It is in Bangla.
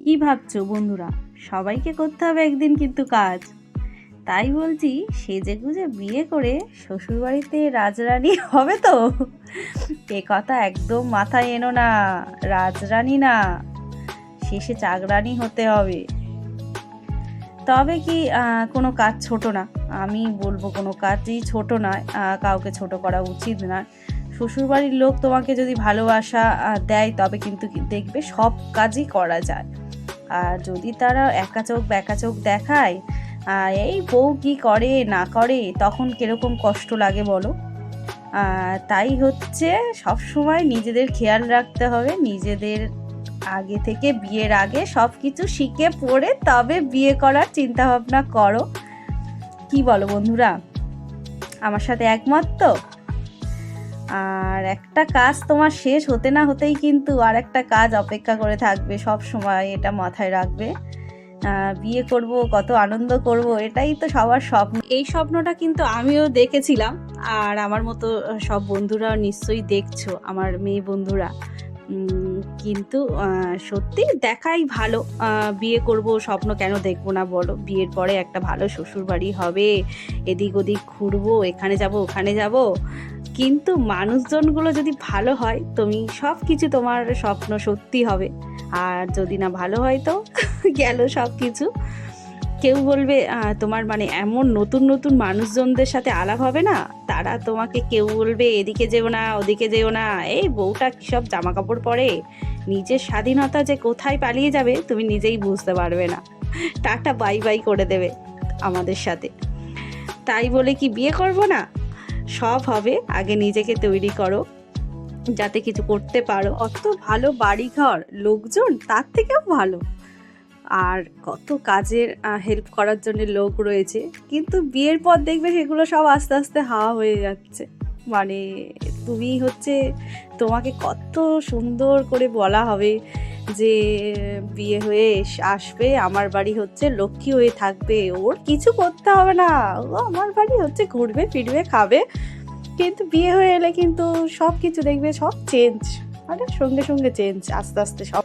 কি ভাবছো বন্ধুরা? সবাইকে করতে হবে একদিন কিন্তু কাজ। তাই বলছি, সেজেগুজে বিয়ে করে শ্বশুরবাড়িতে রাজরানী হবে তো? এ কথা একদম মাথায় এনো না। রাজরানী না, শেষে চাকরানী হতে হবে। তবে কি কোনো কাজ ছোট না। আমি বলবো কোনো কাজই ছোট নয়, কাউকে ছোট করা উচিত নয়। শ্বশুরবাড়ির লোক তোমাকে যদি ভালোবাসা দেয়, তবে কিন্তু দেখবে সব কাজই করা যায়। আর যদি তারা একা চোখ ব্যাকা চোখ দেখায়, এই বউ কি করে না করে, তখন কিরকম কষ্ট লাগে বলো। তাই হচ্ছে সব সময় নিজেদের খেয়াল রাখতে হবে। নিজেদের আগে থেকে, বিয়ের আগে সব কিছু শিখে পড়ে তবে বিয়ে করার চিন্তা ভাবনা করো। কি বলো বন্ধুরা? আমার সাথে একমত তো? আর একটা কাজ তোমার শেষ হতে না হতেই কিন্তু আর একটা কাজ অপেক্ষা করে থাকবে সব সময়, এটা মাথায় রাখবে। বিয়ে করব, কত আনন্দ করব, এটাই তো সবার স্বপ্ন। এই স্বপ্নটা কিন্তু আমিও দেখেছিলাম, আর আমার মতো সব বন্ধুরাও নিশ্চয়ই দেখছো, আমার মেয়ে বন্ধুরা। কিন্তু সত্যি দেখাই ভালো। বিয়ে করব, স্বপ্ন কেন দেখবো না বলো? বিয়ের পরে একটা ভালো শ্বশুর বাড়ি হবে, এদিক ওদিক ঘুরবো, এখানে যাব ওখানে যাব। কিন্তু মানুষজনগুলো যদি ভালো হয়, তুমি সব কিছু, তোমার স্বপ্ন সত্যি হবে। আর যদি না ভালো হয় তো গেল সব কিছু। কেউ বলবে তোমার মানে এমন নতুন নতুন মানুষজনদের সাথে আলাপ হবে না, তারা তোমাকে কেউ বলবে এদিকে যেও না ওদিকে যেও না, এই বউটা কী সব জামা কাপড় পরে, নিজের স্বাধীনতা যে কোথায় পালিয়ে যাবে তুমি নিজেই বুঝতে পারবে না। টাটা বাই বাই করে দেবে আমাদের সাথে। তাই বলে কি বিয়ে করব না? সব হবে, আগে নিজেকে তৈরি করো যাতে কিছু করতে পারো। অত ভালো বাড়িঘর, লোকজন তার থেকেও ভালো। আর কত কাজের হেল্প করার জন্য লোক রয়েছে, কিন্তু বিয়ের পর দেখবে সেগুলো সব আস্তে আস্তে হাওয়া হয়ে যাচ্ছে। মানে তুমি হচ্ছে, তোমাকে কত সুন্দর করে বলা হবে যে বিয়ে হয়ে আসবে, আমার বাড়ি হচ্ছে লক্ষ্মী হয়ে থাকবে, ওর কিছু করতে হবে না, ও আমার বাড়ি হচ্ছে ঘুরবে ফিরবে খাবে। কিন্তু বিয়ে হয়ে এলে কিন্তু সব কিছু দেখবে সব চেঞ্জ, মানে সঙ্গে সঙ্গে চেঞ্জ, আস্তে আস্তে সব